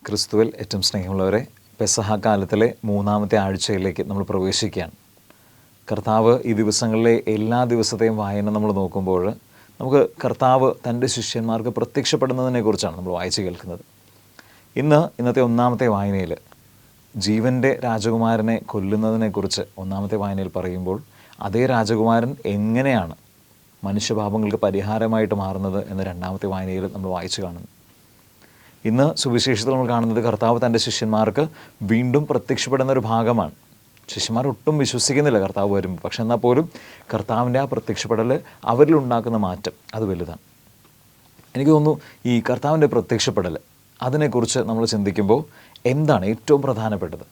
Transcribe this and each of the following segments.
ക്രിസ്തുവിൽ ഏറ്റവും സ്നേഹമുള്ളവരെ, പെസഹ കാലത്തിലെ മൂന്നാമത്തെ ആഴ്ചയിലേക്ക് നമ്മൾ പ്രവേശിക്കുകയാണ്. കർത്താവ് ഈ ദിവസങ്ങളിലെ എല്ലാ ദിവസത്തെയും വായന നമ്മൾ നോക്കുമ്പോൾ നമുക്ക് കർത്താവ് തൻ്റെ ശിഷ്യന്മാർക്ക് പ്രത്യക്ഷപ്പെടുന്നതിനെക്കുറിച്ചാണ് നമ്മൾ വായിച്ച് കേൾക്കുന്നത്. ഇന്നത്തെ ഒന്നാമത്തെ വായനയിൽ ജീവൻ്റെ രാജകുമാരനെ കൊല്ലുന്നതിനെക്കുറിച്ച് ഒന്നാമത്തെ വായനയിൽ പറയുമ്പോൾ അതേ രാജകുമാരൻ എങ്ങനെയാണ് മനുഷ്യപാപങ്ങൾക്ക് പരിഹാരമായിട്ട് മാറുന്നത് എന്ന് രണ്ടാമത്തെ വായനയിൽ നമ്മൾ വായിച്ചു കാണുന്നു. ഇന്ന് സുവിശേഷത്തിൽ നമ്മൾ കാണുന്നത് കർത്താവ് തൻ്റെ ശിഷ്യന്മാർക്ക് വീണ്ടും പ്രത്യക്ഷപ്പെടുന്ന ഒരു ഭാഗമാണ്. ശിഷ്യന്മാർ ഒട്ടും വിശ്വസിക്കുന്നില്ല കർത്താവ് വരുമ്പോൾ, പക്ഷെ എന്നാൽ പോലും കർത്താവിൻ്റെ ആ പ്രത്യക്ഷപ്പെടൽ അവരിലുണ്ടാക്കുന്ന മാറ്റം അത് വലുതാണ്. എനിക്ക് തോന്നുന്നു ഈ കർത്താവിൻ്റെ പ്രത്യക്ഷപ്പെടൽ അതിനെക്കുറിച്ച് നമ്മൾ ചിന്തിക്കുമ്പോൾ എന്താണ് ഏറ്റവും പ്രധാനപ്പെട്ടത്?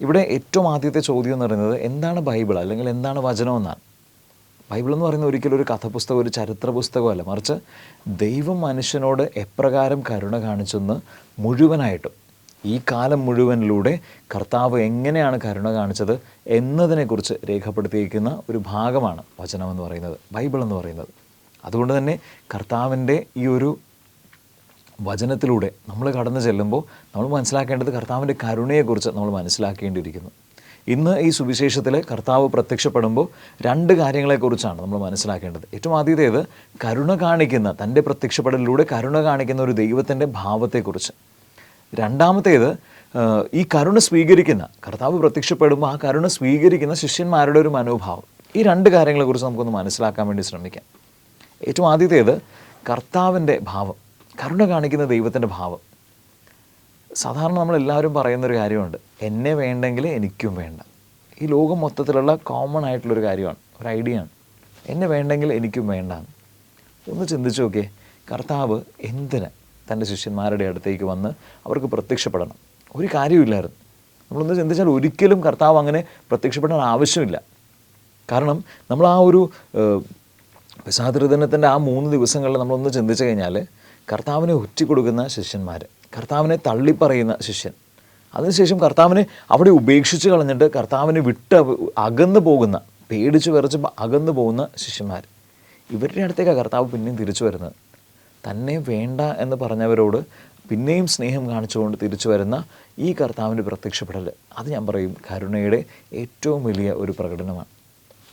ഇവിടെ ഏറ്റവും ആദ്യത്തെ ചോദ്യം എന്ന് പറയുന്നത് എന്താണ് ബൈബിൾ, അല്ലെങ്കിൽ എന്താണ് വചനമെന്നാണ്. ബൈബിൾ എന്ന് പറയുന്നത് ഒരിക്കലും ഒരു കഥപുസ്തകം, ഒരു ചരിത്ര പുസ്തകമല്ല, മറിച്ച് ദൈവം മനുഷ്യനോട് എപ്രകാരം കരുണ കാണിച്ചെന്ന് മുഴുവനായിട്ടും ഈ കാലം മുഴുവനിലൂടെ കർത്താവ് എങ്ങനെയാണ് കരുണ കാണിച്ചത് എന്നതിനെക്കുറിച്ച് രേഖപ്പെടുത്തിയിരിക്കുന്ന ഒരു ഭാഗമാണ് വചനമെന്ന് പറയുന്നത്, ബൈബിൾ എന്ന് പറയുന്നത്. അതുകൊണ്ട് തന്നെ കർത്താവിൻ്റെ ഈ ഒരു വചനത്തിലൂടെ നമ്മൾ കടന്നു ചെല്ലുമ്പോൾ നമ്മൾ മനസ്സിലാക്കേണ്ടത് കർത്താവിൻ്റെ കരുണയെക്കുറിച്ച് നമ്മൾ മനസ്സിലാക്കേണ്ടിയിരിക്കുന്നു. ഇന്ന് ഈ സുവിശേഷത്തിൽ കർത്താവ് പ്രത്യക്ഷപ്പെടുമ്പോൾ രണ്ട് കാര്യങ്ങളെക്കുറിച്ചാണ് നമ്മൾ മനസ്സിലാക്കേണ്ടത്. ഏറ്റവും ആദ്യത്തേത് കരുണ കാണിക്കുന്ന, തൻ്റെ പ്രത്യക്ഷപ്പെടലിലൂടെ കരുണ കാണിക്കുന്ന ഒരു ദൈവത്തിൻ്റെ ഭാവത്തെക്കുറിച്ച്. രണ്ടാമത്തേത് ഈ കരുണ സ്വീകരിക്കുന്ന, കർത്താവ് പ്രത്യക്ഷപ്പെടുമ്പോൾ ആ കരുണ സ്വീകരിക്കുന്ന ശിഷ്യന്മാരുടെ ഒരു മനോഭാവം. ഈ രണ്ട് കാര്യങ്ങളെക്കുറിച്ച് നമുക്കൊന്ന് മനസ്സിലാക്കാൻ വേണ്ടി ശ്രമിക്കാം. ഏറ്റവും ആദ്യത്തേത് കർത്താവിൻ്റെ ഭാവം, കരുണ കാണിക്കുന്ന ദൈവത്തിൻ്റെ ഭാവം. സാധാരണ നമ്മളെല്ലാവരും പറയുന്നൊരു കാര്യമുണ്ട്, എന്നെ വേണ്ടെങ്കിൽ എനിക്കും വേണ്ട. ഈ ലോകം മൊത്തത്തിലുള്ള കോമൺ ആയിട്ടുള്ളൊരു കാര്യമാണ്, ഒരു ഐഡിയ ആണ്, എന്നെ വേണ്ടെങ്കിൽ എനിക്കും വേണ്ട. ഒന്ന് ചിന്തിച്ച് നോക്കിയേ, കർത്താവ് എന്തിന് തൻ്റെ ശിഷ്യന്മാരുടെ അടുത്തേക്ക് വന്ന് അവർക്ക് പ്രത്യക്ഷപ്പെടണം? ഒരു കാര്യമില്ലായിരുന്നു. നമ്മളൊന്ന് ചിന്തിച്ചാൽ ഒരിക്കലും കർത്താവ് അങ്ങനെ പ്രത്യക്ഷപ്പെടാൻ ആവശ്യമില്ല. കാരണം നമ്മൾ ആ ഒരു പെസഹ തിരുദിനത്തിൻ്റെ ആ 3 ദിവസങ്ങളിൽ നമ്മളൊന്ന് ചിന്തിച്ചു കഴിഞ്ഞാൽ കർത്താവിനെ ഒറ്റിക്കൊടുക്കുന്ന ശിഷ്യന്മാർ, കർത്താവിനെ തള്ളിപ്പറയുന്ന ശിഷ്യൻ, അതിനുശേഷം കർത്താവിനെ അവിടെ ഉപേക്ഷിച്ച് കളഞ്ഞിട്ട് കർത്താവിനെ വിട്ട് അകന്നു പോകുന്ന, പേടിച്ച് വിറച്ച് അകന്നു പോകുന്ന ശിഷ്യന്മാർ, ഇവരുടെ അടുത്തേക്കാണ് കർത്താവ് പിന്നെയും തിരിച്ചു വരുന്നത്. തന്നെ വേണ്ട എന്ന് പറഞ്ഞവരോട് പിന്നെയും സ്നേഹം കാണിച്ചുകൊണ്ട് തിരിച്ചു വരുന്ന ഈ കർത്താവിൻ്റെ പ്രത്യക്ഷപ്പെടൽ, അത് ഞാൻ പറയും കരുണയുടെ ഏറ്റവും വലിയ ഒരു പ്രകടനമാണ്.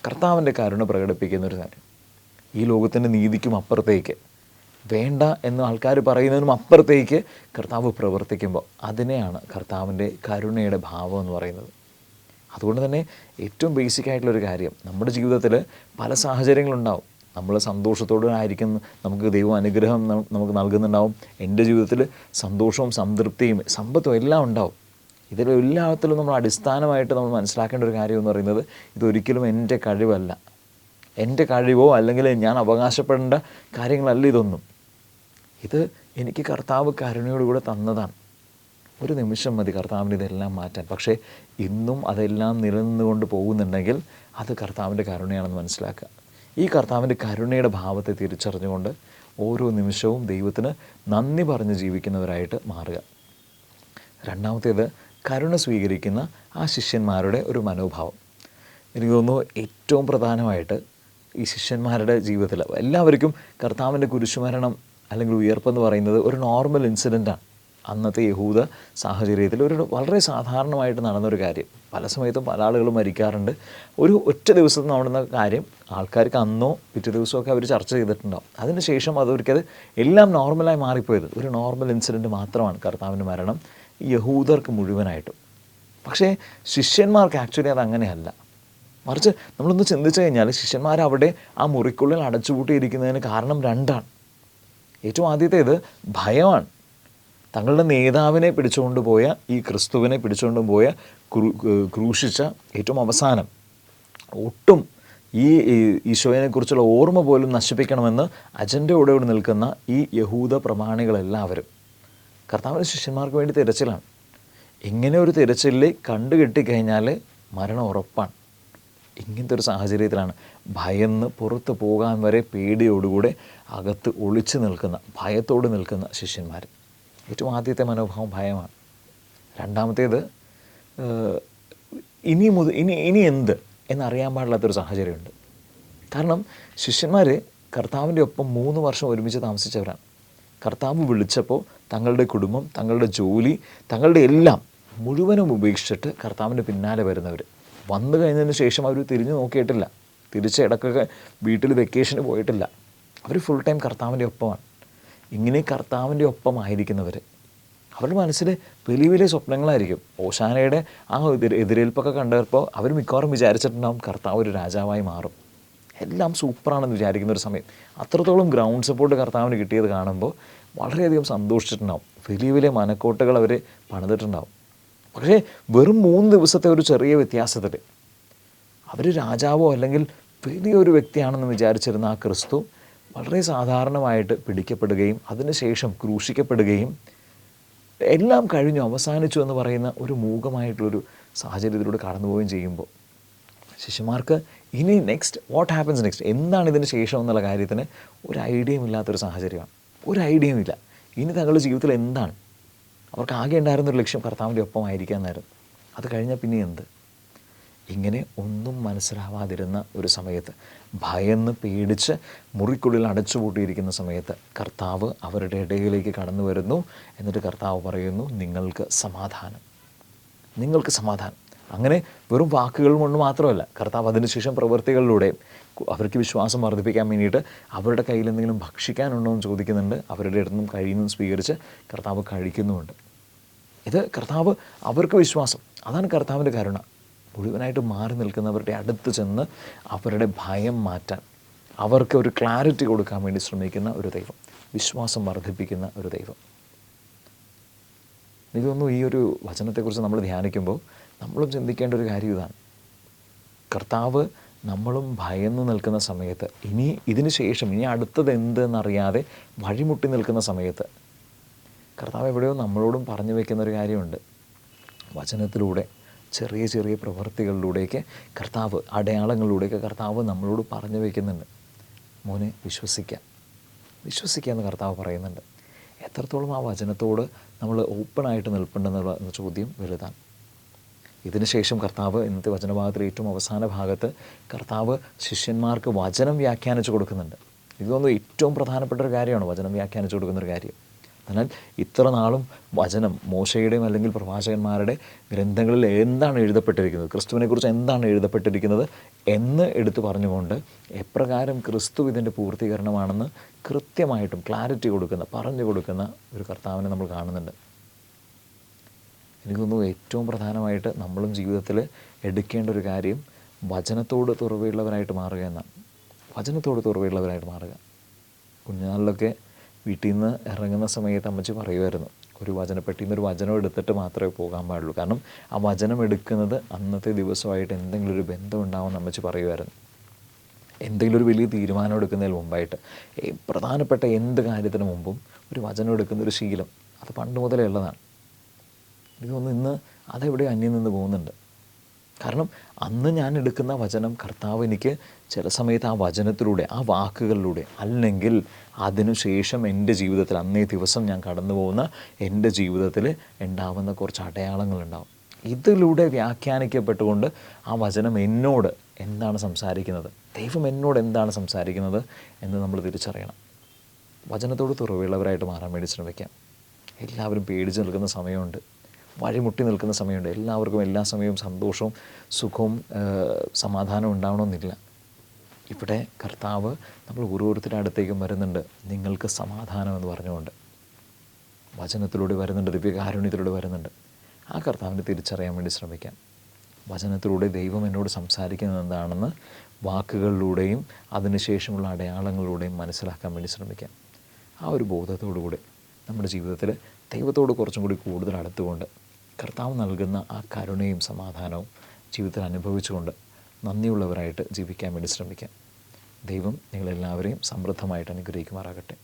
കർത്താവിൻ്റെ കരുണ പ്രകടിപ്പിക്കുന്ന ഒരു കാര്യം, ഈ ലോകത്തിൻ്റെ നീതിക്കും അപ്പുറത്തേക്ക്, വേണ്ട എന്ന് ആൾക്കാർ പറയുന്നതിനും അപ്പുറത്തേക്ക് കർത്താവ് പ്രവർത്തിക്കുമ്പോൾ അതിനെയാണ് കർത്താവിൻ്റെ കരുണയുടെ ഭാവം എന്ന് പറയുന്നത്. അതുകൊണ്ട് തന്നെ ഏറ്റവും ബേസിക് ആയിട്ടുള്ളൊരു കാര്യം, നമ്മുടെ ജീവിതത്തിൽ പല സാഹചര്യങ്ങളുണ്ടാവും. നമ്മൾ സന്തോഷത്തോടെ ആയിരിക്കും, നമുക്ക് ദൈവം അനുഗ്രഹം നമുക്ക് നൽകുന്നുണ്ടാവും. എൻ്റെ ജീവിതത്തിൽ സന്തോഷവും സംതൃപ്തിയും സമ്പത്തും എല്ലാം ഉണ്ടാവും. ഇതിലെല്ലാത്തിലും നമ്മൾ അടിസ്ഥാനമായിട്ട് നമ്മൾ മനസ്സിലാക്കേണ്ട ഒരു കാര്യം എന്ന് പറയുന്നത് ഇതൊരിക്കലും എൻ്റെ കഴിവല്ല, എൻ്റെ കഴിവോ അല്ലെങ്കിൽ ഞാൻ അവകാശപ്പെടേണ്ട കാര്യങ്ങളല്ല ഇതൊന്നും. ഇത് എനിക്ക് കർത്താവ് കരുണയോടുകൂടെ തന്നതാണ്. ഒരു നിമിഷം മതി കർത്താവിന് ഇതെല്ലാം മാറ്റാൻ. പക്ഷേ ഇന്നും അതെല്ലാം നിലനിന്നുകൊണ്ട് പോകുന്നുണ്ടെങ്കിൽ അത് കർത്താവിൻ്റെ കരുണയാണെന്ന് മനസ്സിലാക്കുക. ഈ കർത്താവിൻ്റെ കരുണയുടെ ഭാവത്തെ തിരിച്ചറിഞ്ഞുകൊണ്ട് ഓരോ നിമിഷവും ദൈവത്തിന് നന്ദി പറഞ്ഞ് ജീവിക്കുന്നവരായിട്ട് മാറുക. രണ്ടാമത്തേത് കരുണ സ്വീകരിക്കുന്ന ആ ശിഷ്യന്മാരുടെ ഒരു മനോഭാവം. എനിക്ക് തോന്നുന്നു ഏറ്റവും പ്രധാനമായിട്ട് ഈ ശിഷ്യന്മാരുടെ ജീവിതത്തിൽ എല്ലാവർക്കും കർത്താവിൻ്റെ കുരിശുമരണം അല്ലെങ്കിൽ ഉയർപ്പെന്ന് പറയുന്നത് ഒരു നോർമൽ ഇൻസിഡൻ്റാണ്. അന്നത്തെ യഹൂദ സാഹചര്യത്തിൽ ഒരു വളരെ സാധാരണമായിട്ട് നടന്നൊരു കാര്യം. പല സമയത്തും പല ആളുകളും മരിക്കാറുണ്ട്. ഒരു ഒറ്റ ദിവസം നടന്ന കാര്യം ആൾക്കാർക്ക് അന്നോ പിറ്റേ ദിവസമൊക്കെ അവർ ചർച്ച ചെയ്തിട്ടുണ്ടാവും. അതിന് ശേഷം അതൊരിക്കത് എല്ലാം നോർമലായി മാറിപ്പോയത് ഒരു നോർമൽ ഇൻസിഡൻറ്റ് മാത്രമാണ് കർത്താവിൻ്റെ മരണം ഈ യഹൂദർക്ക് മുഴുവനായിട്ടും. പക്ഷേ ശിഷ്യന്മാർക്ക് ആക്ച്വലി അത് അങ്ങനെയല്ല. മറിച്ച് നമ്മളൊന്ന് ചിന്തിച്ചു കഴിഞ്ഞാൽ ശിഷ്യന്മാരവിടെ ആ മുറിക്കുള്ളിൽ അടച്ചുപൂട്ടിയിരിക്കുന്നതിന് കാരണം രണ്ടാണ്. ഏറ്റവും ആദ്യത്തേത് ഭയമാണ്. തങ്ങളുടെ നേതാവിനെ പിടിച്ചുകൊണ്ട് പോയ, ഈ ക്രിസ്തുവിനെ പിടിച്ചുകൊണ്ട് പോയ, ക്രൂശിച്ച ഏറ്റവും അവസാനം ഒട്ടും ഈ ഈശോയെക്കുറിച്ചുള്ള ഓർമ്മ പോലും നശിപ്പിക്കണമെന്ന് അജണ്ടയോടെ നിൽക്കുന്ന ഈ യഹൂദ പ്രമാണികളെല്ലാവരും കർത്താവിൻ്റെ ശിഷ്യന്മാർക്ക് വേണ്ടി തിരച്ചിലാണ്. ഇങ്ങനെ ഒരു തിരച്ചിലിൽ കണ്ടുകെട്ടിക്കഴിഞ്ഞാൽ മരണം ഉറപ്പാണ്. ഇങ്ങനത്തെ ഒരു സാഹചര്യത്തിലാണ് ഭയന്ന് പുറത്ത് പോകാൻ വരെ പേടിയോടുകൂടെ അകത്ത് ഒളിച്ചു നിൽക്കുന്ന, ഭയത്തോട് നിൽക്കുന്ന ശിഷ്യന്മാർ. ഏറ്റവും ആദ്യത്തെ മനോഭാവം ഭയമാണ്. രണ്ടാമത്തേത് ഇനി എന്ത് എന്നറിയാൻ പാടില്ലാത്തൊരു സാഹചര്യമുണ്ട്. കാരണം ശിഷ്യന്മാർ കർത്താവിൻ്റെ ഒപ്പം 3 വർഷം ഒരുമിച്ച് താമസിച്ചവരാണ്. കർത്താവ് വിളിച്ചപ്പോൾ തങ്ങളുടെ കുടുംബം, തങ്ങളുടെ ജോലി, തങ്ങളുടെ എല്ലാം മുഴുവനും ഉപേക്ഷിച്ചിട്ട് കർത്താവിൻ്റെ പിന്നാലെ വരുന്നവർ. വന്നു കഴിഞ്ഞതിന് ശേഷം അവർ തിരിഞ്ഞു നോക്കിയിട്ടില്ല, തിരിച്ച് ഇടയ്ക്കൊക്കെ വീട്ടിൽ വെക്കേഷന് പോയിട്ടില്ല. അവർ ഫുൾ ടൈം കർത്താവിൻ്റെ ഒപ്പമാണ്. ഇങ്ങനെ കർത്താവിൻ്റെ ഒപ്പമായിരിക്കുന്നവർ, അവരുടെ മനസ്സിൽ വലിയ വലിയ സ്വപ്നങ്ങളായിരിക്കും. ഓശാനയുടെ ആ എതിരേൽപ്പൊക്കെ കണ്ടപ്പോൾ അവർ മിക്കവാറും വിചാരിച്ചിട്ടുണ്ടാവും കർത്താവ് ഒരു രാജാവായി മാറും, എല്ലാം സൂപ്പറാണെന്ന് വിചാരിക്കുന്ന ഒരു സമയം. അത്രത്തോളം ഗ്രൗണ്ട് സപ്പോർട്ട് കർത്താവിന് കിട്ടിയത് കാണുമ്പോൾ വളരെയധികം സന്തോഷിച്ചിട്ടുണ്ടാവും. വലിയ വലിയ മനക്കോട്ടകൾ അവർ പണിതിട്ടുണ്ടാവും. പക്ഷേ വെറും 3 ദിവസത്തെ ഒരു ചെറിയ വ്യത്യാസത്തിൽ അവർ രാജാവോ അല്ലെങ്കിൽ വലിയൊരു വ്യക്തിയാണെന്ന് വിചാരിച്ചിരുന്ന ആ ക്രിസ്തു വളരെ സാധാരണമായിട്ട് പിടിക്കപ്പെടുകയും അതിനുശേഷം ക്രൂശിക്കപ്പെടുകയും എല്ലാം കഴിഞ്ഞു അവസാനിച്ചു എന്ന് പറയുന്ന ഒരു മൂകമായിട്ടുള്ളൊരു സാഹചര്യത്തിലൂടെ കടന്നുപോവുകയും ചെയ്യുമ്പോൾ ശിഷ്യന്മാർക്ക് ഇനി നെക്സ്റ്റ് വാട്ട് ഹാപ്പൻസ് നെക്സ്റ്റ്, എന്താണ് ഇതിന് ശേഷം എന്നുള്ള കാര്യത്തിന് ഒരു ഐഡിയയും ഇല്ലാത്തൊരു സാഹചര്യമാണ്. ഒരു ഐഡിയയും ഇല്ല ഇനി തങ്ങളുടെ ജീവിതത്തിൽ എന്താണ്. അവർക്ക് ആകെ ഉണ്ടായിരുന്നൊരു ലക്ഷ്യം കർത്താവിൻ്റെ ഒപ്പമായിരിക്കുക എന്നായിരുന്നു. അത് കഴിഞ്ഞാൽ പിന്നെ എന്ത്? ഇങ്ങനെ ഒന്നും മനസ്സിലാവാതിരുന്ന ഒരു സമയത്ത്, ഭയന്ന് പേടിച്ച് മുറിക്കുള്ളിൽ അടച്ചുപൂട്ടിയിരിക്കുന്ന സമയത്ത് കർത്താവ് അവരുടെ ഇടയിലേക്ക് കടന്നു വരുന്നു. എന്നിട്ട് കർത്താവ് പറയുന്നു, നിങ്ങൾക്ക് സമാധാനം, നിങ്ങൾക്ക് സമാധാനം. അങ്ങനെ വെറും വാക്കുകൾ കൊണ്ട് മാത്രമല്ല, കർത്താവ് അതിനുശേഷം പ്രവൃത്തികളിലൂടെ അവർക്ക് വിശ്വാസം വർദ്ധിപ്പിക്കാൻ വേണ്ടിയിട്ട് അവരുടെ കയ്യിൽ എന്തെങ്കിലും ഭക്ഷിക്കാനുണ്ടോ എന്ന് ചോദിക്കുന്നുണ്ട്. അവരുടെ അടുത്ത് നിന്നും കഴിയുന്നതും സ്വീകരിച്ച് കർത്താവ് കഴിക്കുന്നുമുണ്ട്. ഇത് കർത്താവ് അവർക്ക് വിശ്വാസം, അതാണ് കർത്താവിൻ്റെ കരുണ. മുഴുവനായിട്ട് മാറി നിൽക്കുന്നവരുടെ അടുത്ത് ചെന്ന് അവരുടെ ഭയം മാറ്റാൻ, അവർക്ക് ഒരു ക്ലാരിറ്റി കൊടുക്കാൻ വേണ്ടി ശ്രമിക്കുന്ന ഒരു ദൈവം, വിശ്വാസം വർദ്ധിപ്പിക്കുന്ന ഒരു ദൈവം. എനിക്ക് തോന്നുന്നു ഈ ഒരു വചനത്തെക്കുറിച്ച് നമ്മൾ ധ്യാനിക്കുമ്പോൾ നമ്മളും ചിന്തിക്കേണ്ട ഒരു കാര്യം ഇതാണ്. കർത്താവ് നമ്മളും ഭയന്ന് നിൽക്കുന്ന സമയത്ത്, ഇനി ഇതിന് ശേഷം ഇനി അടുത്തത് എന്തെന്നറിയാതെ വഴിമുട്ടി നിൽക്കുന്ന സമയത്ത് കർത്താവ് എവിടെയോ നമ്മളോടും പറഞ്ഞു വയ്ക്കുന്ന ഒരു കാര്യമുണ്ട്. വചനത്തിലൂടെ ചെറിയ ചെറിയ പ്രവൃത്തികളിലൂടെയൊക്കെ കർത്താവ്, അടയാളങ്ങളിലൂടെയൊക്കെ കർത്താവ് നമ്മളോട് പറഞ്ഞു വയ്ക്കുന്നുണ്ട്. മോനെ വിശ്വസിക്കുക, വിശ്വസിക്കുക എന്ന് കർത്താവ് പറയുന്നുണ്ട്. എത്രത്തോളം ആ വചനത്തോട് നമ്മൾ ഓപ്പണായിട്ട് നിൽപ്പുണ്ടെന്നുള്ള ചോദ്യം വലുതാണ്. ഇതിന് ശേഷം കർത്താവ് ഇന്നത്തെ വചനഭാഗത്തിൽ ഏറ്റവും അവസാന ഭാഗത്ത് കർത്താവ് ശിഷ്യന്മാർക്ക് വചനം വ്യാഖ്യാനിച്ചു കൊടുക്കുന്നുണ്ട്. ഇതൊന്നും ഏറ്റവും പ്രധാനപ്പെട്ട ഒരു കാര്യമാണ്, വചനം വ്യാഖ്യാനിച്ചു കൊടുക്കുന്നൊരു കാര്യം. എന്നാൽ ഇത്ര നാളും വചനം മോശയുടെയും അല്ലെങ്കിൽ പ്രവാചകന്മാരുടെ ഗ്രന്ഥങ്ങളിൽ എന്താണ് എഴുതപ്പെട്ടിരിക്കുന്നത്, ക്രിസ്തുവിനെക്കുറിച്ച് എന്താണ് എഴുതപ്പെട്ടിരിക്കുന്നത് എന്ന് എടുത്തു പറഞ്ഞുകൊണ്ട് എപ്രകാരം ക്രിസ്തു ഇതിൻ്റെ പൂർത്തീകരണമാണെന്ന് കൃത്യമായിട്ടും ക്ലാരിറ്റി കൊടുക്കുന്ന, പറഞ്ഞു കൊടുക്കുന്ന ഒരു കർത്താവിനെ നമ്മൾ കാണുന്നുണ്ട്. എനിക്ക് തോന്നുന്നു ഏറ്റവും പ്രധാനമായിട്ട് നമ്മളും ജീവിതത്തിൽ എടുക്കേണ്ട ഒരു കാര്യം വചനത്തോട് തുറവയുള്ളവരായിട്ട് മാറുക എന്നാണ്. വചനത്തോട് തുറവയുള്ളവരായിട്ട് മാറുക. കുഞ്ഞുനാളിലൊക്കെ വീട്ടിൽ നിന്ന് ഇറങ്ങുന്ന സമയത്ത് അമ്മച്ചി പറയുമായിരുന്നു, ഒരു വചനപ്പെട്ടിയിൽ നിന്ന് ഒരു വചനം എടുത്തിട്ട് മാത്രമേ പോകാൻ പാടുള്ളൂ. കാരണം ആ വചനം എടുക്കുന്നത് അന്നത്തെ ദിവസമായിട്ട് എന്തെങ്കിലും ഒരു ബന്ധം ഉണ്ടാവുമെന്ന് അമ്മച്ചി പറയുമായിരുന്നു. എന്തെങ്കിലും ഒരു വലിയ തീരുമാനം എടുക്കുന്നതിന് മുമ്പായിട്ട്, പ്രധാനപ്പെട്ട എന്ത് കാര്യത്തിന് മുമ്പും ഒരു വചനം എടുക്കുന്നൊരു ശീലം അത് പണ്ട് മുതലേ ഉള്ളതാണ്. എനിക്ക് തോന്നുന്നു ഇന്ന് അതെവിടെ അന്യം നിന്ന് പോകുന്നുണ്ട്. കാരണം അന്ന് ഞാൻ എടുക്കുന്ന വചനം കർത്താവ് എനിക്ക് ചില സമയത്ത് ആ വചനത്തിലൂടെ, ആ വാക്കുകളിലൂടെ, അല്ലെങ്കിൽ അതിനുശേഷം എൻ്റെ ജീവിതത്തിൽ അന്നേ ദിവസം ഞാൻ കടന്നു പോകുന്ന എൻ്റെ ജീവിതത്തിൽ ഉണ്ടാവുന്ന കുറച്ച് അടയാളങ്ങളുണ്ടാവും. ഇതിലൂടെ വ്യാഖ്യാനിക്കപ്പെട്ടുകൊണ്ട് ആ വചനം എന്നോട് എന്താണ് സംസാരിക്കുന്നത്, ദൈവം എന്നോട് എന്താണ് സംസാരിക്കുന്നത് എന്ന് നമ്മൾ തിരിച്ചറിയണം. വചനത്തോട് തുറവുള്ളവരായിട്ട് മാറാൻ വേണ്ടി ശ്രമിക്കാം. എല്ലാവരും പേടിച്ച് നിൽക്കുന്ന സമയമുണ്ട്, വഴിമുട്ടി നിൽക്കുന്ന സമയമുണ്ട്. എല്ലാവർക്കും എല്ലാ സമയവും സന്തോഷവും സുഖവും സമാധാനവും ഉണ്ടാവണമെന്നില്ല. ഇവിടെ കർത്താവ് നമ്മൾ ഓരോരുത്തരുടെ അടുത്തേക്കും വരുന്നുണ്ട്, നിങ്ങൾക്ക് സമാധാനം എന്ന് പറഞ്ഞുകൊണ്ട് വചനത്തിലൂടെ വരുന്നുണ്ട്, ദിവ്യകാരുണ്യത്തിലൂടെ വരുന്നുണ്ട്. ആ കർത്താവിനെ തിരിച്ചറിയാൻ വേണ്ടി ശ്രമിക്കാം. വചനത്തിലൂടെ ദൈവം എന്നോട് സംസാരിക്കുന്നത് എന്താണെന്ന് വാക്കുകളിലൂടെയും അതിനുശേഷമുള്ള അടയാളങ്ങളിലൂടെയും മനസ്സിലാക്കാൻ വേണ്ടി ശ്രമിക്കാം. ആ ഒരു ബോധത്തോടുകൂടി നമ്മുടെ ജീവിതത്തിൽ ദൈവത്തോട് കുറച്ചും കൂടി കൂടുതൽ അടുത്തുകൊണ്ട് കർത്താവ് നൽകുന്ന ആ കരുണയും സമാധാനവും ജീവിതത്തിൽ അനുഭവിച്ചുകൊണ്ട് നന്ദിയുള്ളവരായിട്ട് ജീവിക്കാൻ വേണ്ടി ശ്രമിക്കാം. ദൈവം നിങ്ങളെല്ലാവരെയും സമൃദ്ധമായിട്ട് അനുഗ്രഹിക്കുമാറാകട്ടെ.